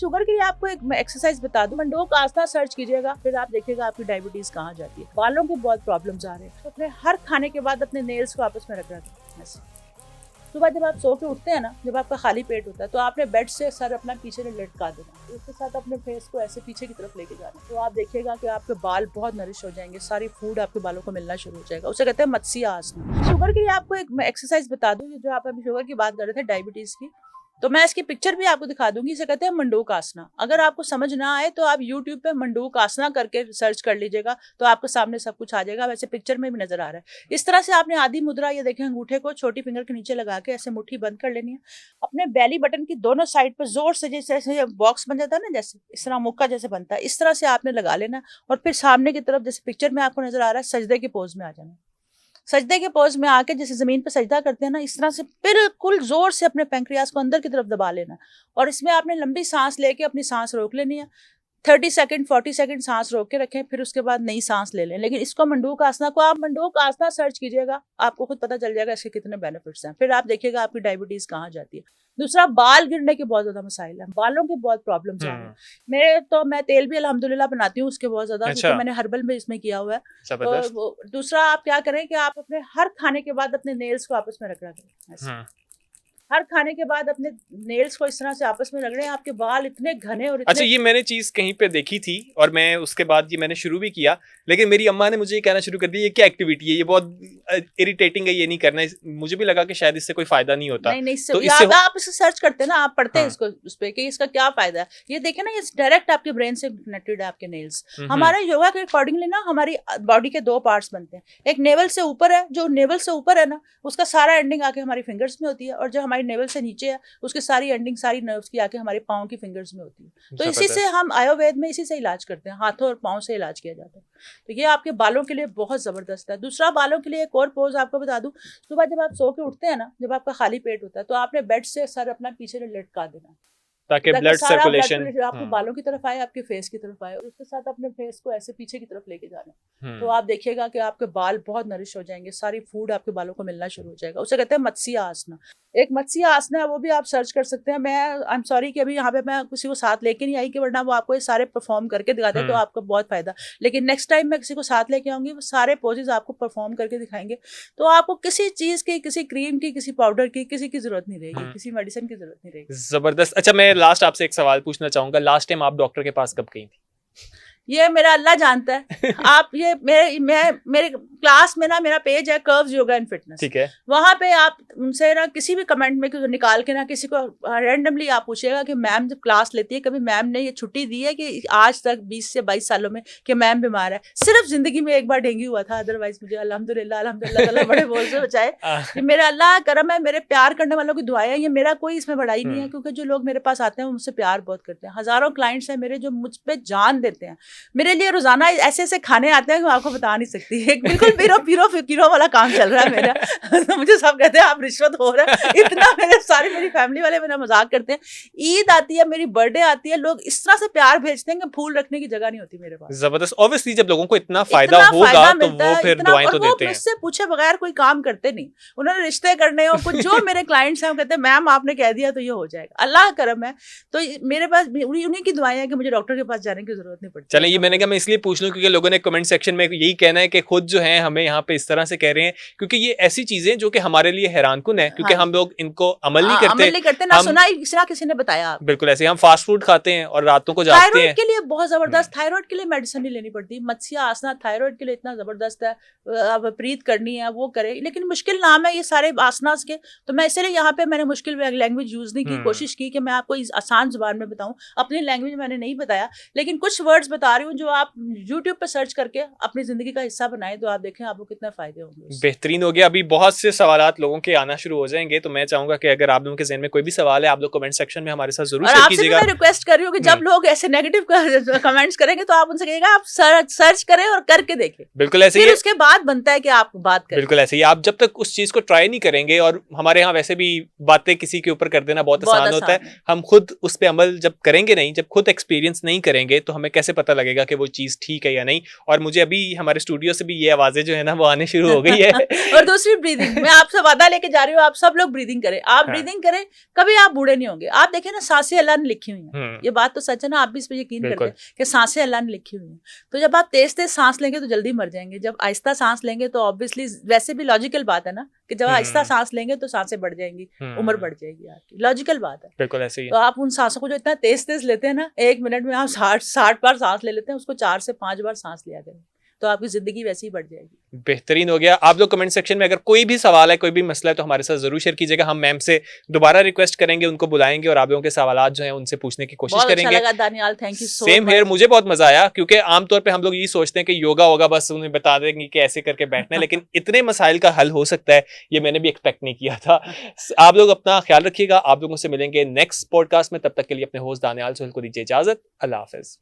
Sugar के लिए आपको एक एक्सरसाइज बता दूं, मंडोक आसना सर्च कीजिएगा, फिर आप देखिएगा आपकी डायबिटीज कहाँ जाती है। बालों के बहुत प्रॉब्लम्स आ रहे हैं, तो अपने हर खाने के बाद अपने नेल्स को आपस में रख रखा है। सुबह जब आप सो के उठते हैं ना, जब आपका खाली पेट होता है, तो आपने बेड से सर अपना पीछे ने लटका देना, तो उसके साथ अपने फेस को ऐसे पीछे की तरफ लेके जाना, तो आप देखिएगा कि आपके बाल बहुत नरिश हो जाएंगे, सारी फूड आपके बालों को मिलना शुरू हो जाएगा। उसे कहते हैं मत्स्य आसन। शुगर के लिए आपको एक एक्सरसाइज बता दूं, जो आप अभी शुगर की बात कर रहे थे, डायबिटीज की, तो मैं इसकी पिक्चर भी आपको दिखा दूंगी। इसे कहते हैं मंडूक आसना। अगर आपको समझ ना आए तो आप YouTube पे मंडूक आसना करके सर्च कर लीजिएगा, तो आपके सामने सब कुछ आ जाएगा। वैसे पिक्चर में भी नजर आ रहा है। इस तरह से आपने आदि मुद्रा, ये देखें, अंगूठे को छोटी फिंगर के नीचे लगा के ऐसे मुट्ठी बंद कर लेनी है। अपने बेली बटन की दोनों साइड पर जोर से, जैसे बॉक्स बन जाता है ना, जैसे इस तरह मुक्का जैसे बनता है, इस तरह से आपने लगा लेना और फिर सामने की तरफ, जैसे पिक्चर में आपको नजर आ रहा है, सजदे के पोज में आ जाना। सजदे के पोज में आके जैसे जमीन पर सजदा करते हैं ना, इस तरह से बिल्कुल जोर से अपने पैंक्रियास को अंदर की तरफ दबा लेना और इसमें आपने लंबी सांस लेके अपनी सांस रोक लेनी है। 30 सेकंड 40 सेकंड सांस रोक के रखें, फिर उसके बाद नई सांस ले लें। लेकिन इसको मंडूक आसना को आप मंडूक आसना सर्च कीजिएगा, आपको खुद पता चल जाएगा इसके कितने बेनिफिट्स हैं। फिर आप देखिएगा आपकी डायबिटीज कहाँ जाती है। दूसरा, बाल गिरने के बहुत ज्यादा मसाइल हैं, बालों के बहुत प्रॉब्लम्स आ रहे हैं। मैं तेल भी अल्हम्दुलिल्लाह बनाती हूँ उसके बहुत ज्यादा, क्योंकि मैंने हर्बल में इसमें किया हुआ है। तो दूसरा, आप क्या करें कि आप अपने हर खाने के बाद अपने नेल्स को आपस में रख रखें। हर खाने के बाद अपने नेल्स को इस तरह से आपस में रगड़े, आपके बाल इतने घने और अच्छा, ये मैंने चीज कहीं पे देखी थी और मैं उसके बाद ये मैंने शुरू भी किया, लेकिन मेरी अम्मा ने मुझे ये कहना शुरू कर दिया, ये क्या एक्टिविटी है, ये बहुत इरिटेटिंग है, ये नहीं करना। मुझे भी लगा कि शायद इससे कोई फायदा नहीं होता। नहीं, तो इससे आप इसे सर्च करते हैं ना, आप पढ़ते हैं इसको उस पे कि इसका क्या फायदा है। ये देखें ना, ये डायरेक्ट आपके ब्रेन से कनेक्टेड है, आपके नेल्स। हमारे योगा के अकॉर्डिंगली ना, हमारी बॉडी के दो पार्ट्स बनते हैं। एक नेवल से ऊपर है, जो नेवल से ऊपर है ना, उसका सारा एंडिंग आके हमारी फिंगर्स में होती है, और जो हमारी नेवल से नीचे है उसकी सारी एंडिंग, सारी नर्व्स की आके हमारे पाँव की फिंगर्स में होती है। तो इसी से हम आयुर्वेद में इसी से इलाज करते हैं, हाथों और पाँव से इलाज किया जाता है। तो ये आपके बालों के लिए बहुत जबरदस्त है। दूसरा, बालों के लिए एक और पोज आपको बता दूं, सुबह जब आप सो के उठते हैं ना, जब आपका खाली पेट होता है, तो आपने बेड से सर अपना पीछे लटका देना, ताकि ब्लड सर्कुलेशन आपके बालों की तरफ आए, आपके फेस की तरफ आए, और उसके साथ अपने फेस को ऐसे पीछे की तरफ लेके जाना। तो आप देखिएगा कि आपके बाल बहुत नरिश हो जाएंगे, सारी फूड आपके बालों को मिलना शुरू हो जाएगा। उसे कहते हैं मत्स्य आसना। एक मत्स्य आसना है, वो भी आप सर्च कर सकते हैं। आई एम सॉरी कि अभी यहाँ पे मैं किसी को साथ लेके नहीं आई, कि वरना वो आपको ये सारे परफॉर्म करके दिखाते हैं, तो आपको बहुत फायदा। लेकिन नेक्स्ट टाइम मैं किसी को साथ लेके आऊंगी, वो सारे पोजेज आपको परफॉर्म करके दिखाएंगे, तो आपको किसी चीज की, किसी क्रीम की, किसी पाउडर की, किसी की जरूरत नहीं रहेगी, किसी मेडिसिन की जरूरत नहीं रहेगी। जबरदस्त। अच्छा, मैं लास्ट आपसे एक सवाल पूछना चाहूंगा, लास्ट टाइम आप डॉक्टर के पास कब गई थी? ये मेरा अल्लाह जानता है। आप ये मेरे क्लास में ना, मेरा पेज है कर्व्स योगा एंड फिटनेस, ठीक है, वहां पे आप उनसे ना किसी भी कमेंट में निकाल के ना किसी को रैंडमली आप पूछिएगा कि मैम जब क्लास लेती है, कभी मैम ने ये छुट्टी दी है कि आज तक 20 से 22 सालों में कि मैम बीमार है? सिर्फ जिंदगी में एक बार डेंगू हुआ था, अदरवाइज मुझे अल्हम्दुलिल्लाह बड़े बोल से बचाए। ये मेरा अल्लाह करम है, मेरे प्यार करने वालों की दुआएं हैं। ये मेरा कोई इसमें बड़ाई नहीं है, क्योंकि जो लोग मेरे पास आते हैं वो मुझसे प्यार बहुत करते हैं। हजारों क्लाइंट्स हैं मेरे जो मुझ पे जान देते हैं। मेरे लिए रोजाना ऐसे ऐसे खाने आते हैं कि मैं आपको बता नहीं सकती। एक बिल्कुल पीरो वाला काम चल रहा है मेरा। तो मुझे सब कहते हैं आप रिश्वत हो रहा है इतना। मेरी फैमिली वाले मेरा मजाक करते हैं। ईद आती है, मेरी बर्थडे आती है, लोग इस तरह से प्यार भेजते हैं कि फूल रखने की जगह नहीं होती मेरे पास। जबरदस्त। ऑब्वियसली जब लोगों को इतना फायदा होगा तो वो फिर दुआएं तो देते हैं। मुझसे पूछे बगैर कोई काम करते नहीं। उन्होंने रिश्ते करने हो कुछ, जो मेरे क्लाइंट्स हैं वो कहते हैं मैम आपने कह दिया तो ये हो जाएगा। अल्लाह करम है। तो मेरे पास उन्हीं की दुआएं हैं कि मुझे डॉक्टर के पास जाने की जरूरत नहीं पड़ती। चलें, ये मैंने कहा मैं इसलिए पूछ लूं क्योंकि लोगों ने कमेंट सेक्शन में यही कहना है कि खुद जो है हमें यहाँ पे इस तरह से कह रहे हैं, क्योंकि ये ऐसी चीजें जो कि हमारे लिए हैरानकुन है, क्योंकि हम लोग इनको अमल नहीं करते, ना सुना ही किसी ने बताया। बिल्कुल ऐसे हम फास्ट फूड खाते हैं और रातों को जागते हैं। थायराइड के लिए बहुत जबरदस्त, थायराइड के लिए मेडिसिन नहीं लेनी पड़ती। मत्स्य आसना थायराइड के लिए इतना जबरदस्त है, विपरीत करनी है वो करे। लेकिन मुश्किल नाम है ये सारे आसनास के, तो मैं इसलिए यहाँ पे मैंने मुश्किल लैंग्वेज यूज नहीं की, कोशिश की कि मैं आपको इस आसान जुबान में बताऊं। अपनी लैंग्वेज मैंने नहीं बताया, लेकिन कुछ वर्ड्स बता रही हूँ जो आप यूट्यूब पे सर्च करके अपनी जिंदगी का हिस्सा बनाए, तो आप देखें आपको कितने फायदे होंगे। बेहतरीन हो गया। अभी बहुत से सवालात लोगों के आना शुरू हो जाएंगे, तो मैं चाहूंगा कि अगर आप लोगों के ज़हन में कोई भी सवाल है, आप लोग कमेंट सेक्शन में हमारे साथ जरूर शेयर कीजिएगा। मैं रिक्वेस्ट कर रही हूँ कि जब लोग ऐसे नेगेटिव कमेंट्स करेंगे तो आप उनसे कहिएगा आप सर्च करें और करके देखें। बिल्कुल ऐसे ही, उसके बाद बनता है कि आप बात करें। बिल्कुल ऐसे ही, आप जब तक उस चीज को ट्राई नहीं करेंगे, और हमारे यहाँ वैसे भी बातें किसी के ऊपर कर देना बहुत आसान होता है, हम खुद उस पर अमल जब करेंगे नहीं, जब खुद एक्सपीरियंस नहीं करेंगे, तो हमें कैसे पता लगेगा कि वो चीज ठीक है या नहीं। और मुझे अभी हमारे स्टूडियो से भी ये आवाजें मजे जो है ना वो आने शुरू हो गई है। और दूसरी ब्रीदिंग, मैं आपसे वादा लेके जा रही हूँ, आप सब लोग ब्रीदिंग करें, आप हाँ। ब्रीदिंग करें, कभी आप बूढ़े नहीं होंगे। आप देखें ना, सांसें अल्लाह ने लिखी हुई हैं, ये बात तो सच है ना, आप भी इस पे यकीन करते हैं कि सांसें अल्लाह ने लिखी हुई हैं। तो जब आप तेज तेज सांस लेंगे तो जल्दी मर जाएंगे, जब आहिस्ता सांस लेंगे तो ऑब्वियसली, वैसे भी लॉजिकल बात है ना कि जब आहिस्ता सांस लेंगे तो सांसें बढ़ जाएंगी, उम्र बढ़ जाएगी आपकी, लॉजिकल बात है। बिल्कुल ऐसे ही तो आप उन सांसों को जो इतना तेज तेज लेते हैं ना, 1 मिनट में आप 60 बार सांस ले लेते हैं, उसको 4 से 5 बार सांस लिया करें, तो आपकी जिंदगी वैसे ही बढ़ जाएगी। बेहतरीन हो गया। आप लोग कमेंट सेक्शन में अगर कोई भी सवाल है, कोई भी मसला है, तो हमारे साथ जरूर शेयर कीजिएगा। हम मैम से दोबारा रिक्वेस्ट करेंगे, उनको बुलाएंगे और आप लोगों के सवालात जो हैं उनसे पूछने की कोशिश करेंगे। अच्छा लगा Daniyal, thank you so much. Same here, मुझे बहुत मजा आया, क्योंकि आमतौर पे हम लोग यही सोचते हैं कि योगा होगा, बस उन्हें बता देंगे कि ऐसे करके बैठना है, लेकिन इतने मसाइल का हल हो सकता है, ये मैंने भी एक्सपेक्ट नहीं किया था। आप लोग अपना ख्याल रखिएगा, आप लोगों से मिलेंगे नेक्स्ट पॉडकास्ट में। तब तक के लिए अपने होस्ट दानियाल सोहेल को दीजिए इजाजत। अल्लाह हाफिज।